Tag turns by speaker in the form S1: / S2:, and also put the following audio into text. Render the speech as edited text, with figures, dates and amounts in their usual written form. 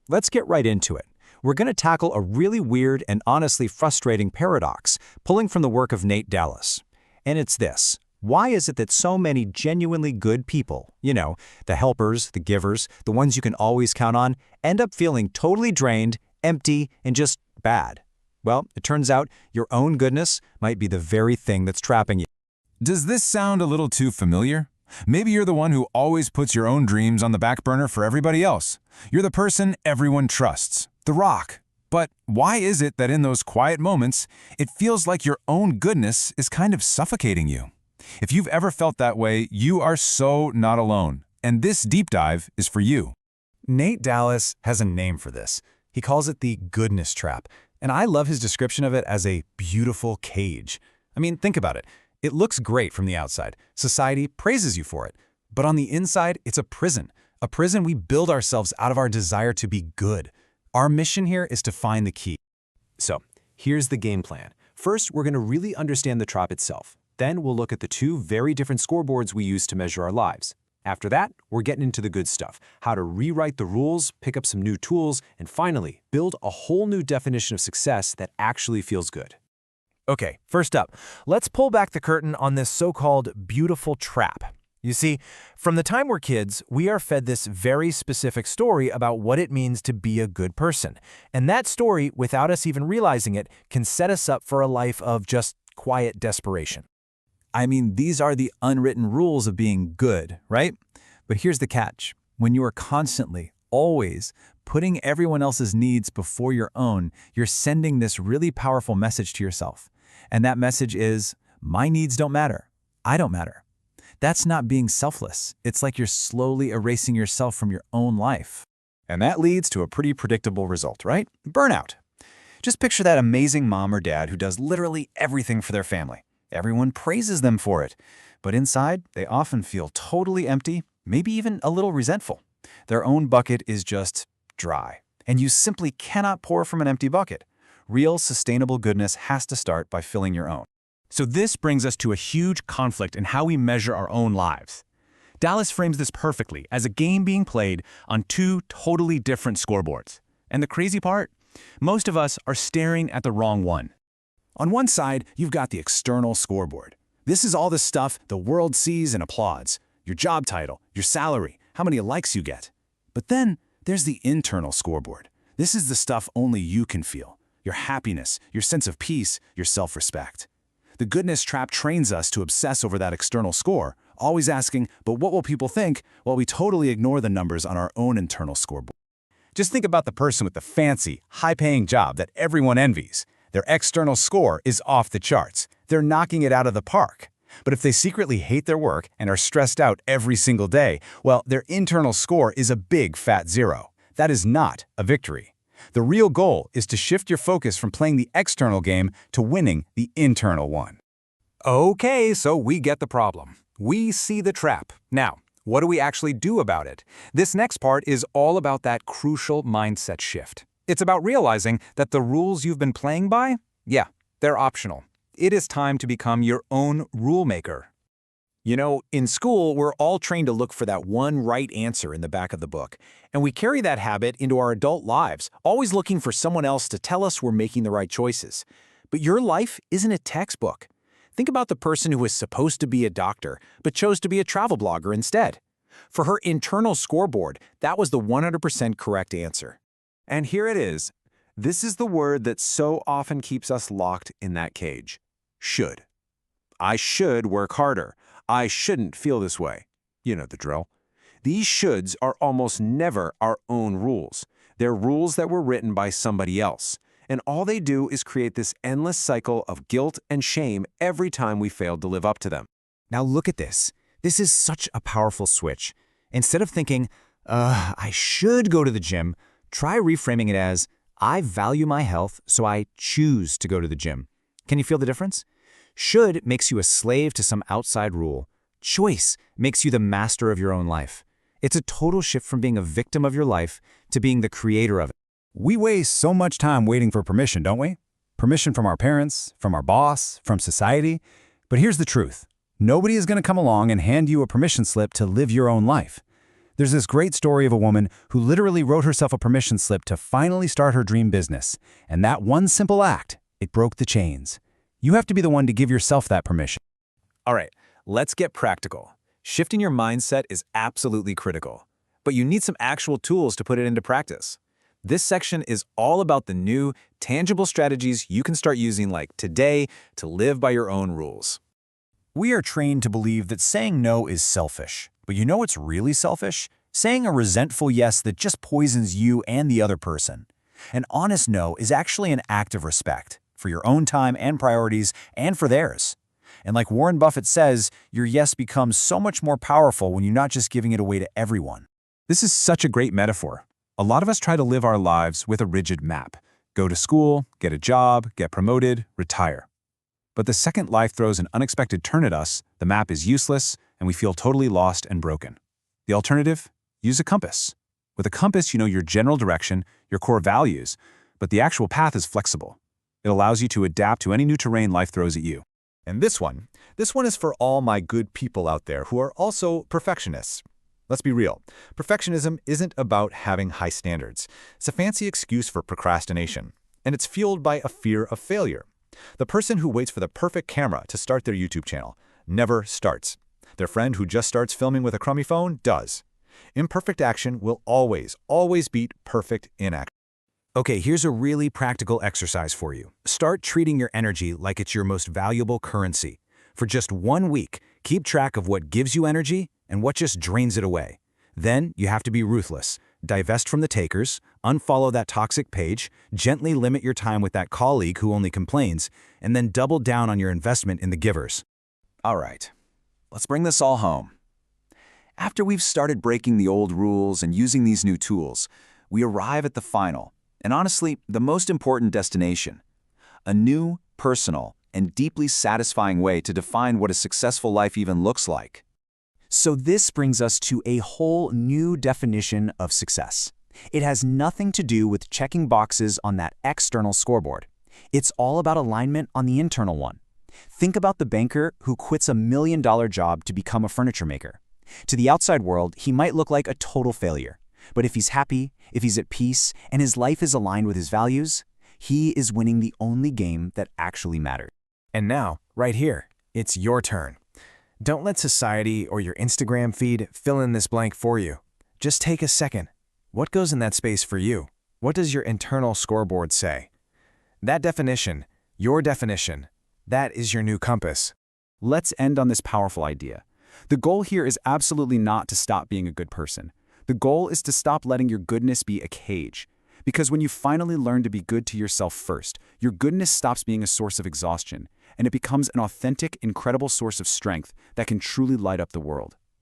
S1: Let's get right into it. We're going to tackle a really weird and honestly frustrating paradox, pulling from the work of Nate Dallas. And it's this. Why is it that so many genuinely good people, the helpers, the givers, the ones you can always count on, end up feeling totally drained, empty, and just bad? Well, it turns out your own goodness might be the very thing that's trapping you.
S2: Does this sound a little too familiar? Maybe you're the one who always puts your own dreams on the back burner for everybody else. You're the person everyone trusts, the rock. But why is it that in those quiet moments, it feels like your own goodness is kind of suffocating you? If you've ever felt that way, you are so not alone. And this deep dive is for you.
S1: Nate Dallas has a name for this. He calls it the goodness trap. And I love his description of it as a beautiful cage. I mean, think about it. It looks great from the outside. Society praises you for it. But on the inside, it's a prison we build ourselves out of our desire to be good. Our mission here is to find the key. So, here's the game plan. First, we're going to really understand the trap itself. Then we'll look at the two very different scoreboards we use to measure our lives. After that, we're getting into the good stuff, how to rewrite the rules, pick up some new tools, and finally, build a whole new definition of success that actually feels good. Okay, first up, let's pull back the curtain on this so-called beautiful trap. You see, from the time we're kids, we are fed this very specific story about what it means to be a good person. And that story, without us even realizing it, can set us up for a life of just quiet desperation. I mean, these are the unwritten rules of being good, right? But here's the catch. When you are constantly, always, putting everyone else's needs before your own, you're sending this really powerful message to yourself. And that message is, my needs don't matter. I don't matter. That's not being selfless. It's like you're slowly erasing yourself from your own life. And that leads to a pretty predictable result, right? Burnout. Just picture that amazing mom or dad who does literally everything for their family. Everyone praises them for it. But inside, they often feel totally empty, maybe even a little resentful. Their own bucket is just dry. And you simply cannot pour from an empty bucket. Real, sustainable goodness has to start by filling your own.
S3: So this brings us to a huge conflict in how we measure our own lives. Dallas frames this perfectly as a game being played on two totally different scoreboards. And the crazy part? Most of us are staring at the wrong one.
S1: On one side, you've got the external scoreboard. This is all the stuff the world sees and applauds. Your job title, your salary, how many likes you get. But then there's the internal scoreboard. This is the stuff only you can feel. Your happiness, your sense of peace, your self-respect. The goodness trap trains us to obsess over that external score, always asking, but what will people think, while we totally ignore the numbers on our own internal scoreboard. Just think about the person with the fancy, high-paying job that everyone envies. Their external score is off the charts. They're knocking it out of the park. But if they secretly hate their work and are stressed out every single day, well, their internal score is a big fat zero. That is not a victory. The real goal is to shift your focus from playing the external game to winning the internal one. Okay, so we get the problem. We see the trap. Now, what do we actually do about it? This next part is all about that crucial mindset shift. It's about realizing that the rules you've been playing by, yeah, they're optional. It is time to become your own rule maker. In school, we're all trained to look for that one right answer in the back of the book. And we carry that habit into our adult lives, always looking for someone else to tell us we're making the right choices. But your life isn't a textbook. Think about the person who was supposed to be a doctor, but chose to be a travel blogger instead. For her internal scoreboard, that was the 100% correct answer. And here it is. This is the word that so often keeps us locked in that cage. Should. I should work harder. I shouldn't feel this way. You know the drill. These shoulds are almost never our own rules. They're rules that were written by somebody else. And all they do is create this endless cycle of guilt and shame every time we failed to live up to them. Now look at this. This is such a powerful switch. Instead of thinking, I should go to the gym, try reframing it as, I value my health, so I choose to go to the gym. Can you feel the difference? Should makes you a slave to some outside rule. Choice makes you the master of your own life. It's a total shift from being a victim of your life to being the creator of it. We waste so much time waiting for permission, don't we? Permission from our parents, from our boss, from society. But here's the truth. Nobody is going to come along and hand you a permission slip to live your own life. There's this great story of a woman who literally wrote herself a permission slip to finally start her dream business. And that one simple act, it broke the chains. You have to be the one to give yourself that permission.
S2: All right, let's get practical. Shifting your mindset is absolutely critical, but you need some actual tools to put it into practice. This section is all about the new, tangible strategies you can start using like today to live by your own rules.
S1: We are trained to believe that saying no is selfish. But you know what's really selfish? Saying a resentful yes that just poisons you and the other person. An honest no is actually an act of respect for your own time and priorities and for theirs. And like Warren Buffett says, your yes becomes so much more powerful when you're not just giving it away to everyone.
S3: This is such a great metaphor. A lot of us try to live our lives with a rigid map. Go to school, get a job, get promoted, retire. But the second life throws an unexpected turn at us, the map is useless, and we feel totally lost and broken. The alternative? Use a compass. With a compass, you know your general direction, your core values, but the actual path is flexible. It allows you to adapt to any new terrain life throws at you.
S4: And this one is for all my good people out there who are also perfectionists. Let's be real. Perfectionism isn't about having high standards. It's a fancy excuse for procrastination, and it's fueled by a fear of failure. The person who waits for the perfect camera to start their YouTube channel never starts. Their friend who just starts filming with a crummy phone does. Imperfect action will always beat perfect inaction.
S1: Okay, here's a really practical exercise for you. Start treating your energy like it's your most valuable currency. For just 1 week, keep track of what gives you energy and what just drains it away. Then you have to be ruthless. Divest from the takers, unfollow that toxic page, gently limit your time with that colleague who only complains, and then double down on your investment in the givers.
S2: All right, let's bring this all home. After we've started breaking the old rules and using these new tools, we arrive at the final, and honestly, the most important destination. A new, personal, and deeply satisfying way to define what a successful life even looks like.
S1: So this brings us to a whole new definition of success. It has nothing to do with checking boxes on that external scoreboard. It's all about alignment on the internal one. Think about the banker who quits a $1 million job to become a furniture maker. To the outside world, he might look like a total failure. But if he's happy, if he's at peace, and his life is aligned with his values, he is winning the only game that actually matters.
S5: And now, right here, it's your turn. Don't let society or your Instagram feed fill in this blank for you. Just take a second. What goes in that space for you? What does your internal scoreboard say? That definition, your definition, that is your new compass.
S3: Let's end on this powerful idea. The goal here is absolutely not to stop being a good person. The goal is to stop letting your goodness be a cage. Because when you finally learn to be good to yourself first, your goodness stops being a source of exhaustion, and it becomes an authentic, incredible source of strength that can truly light up the world.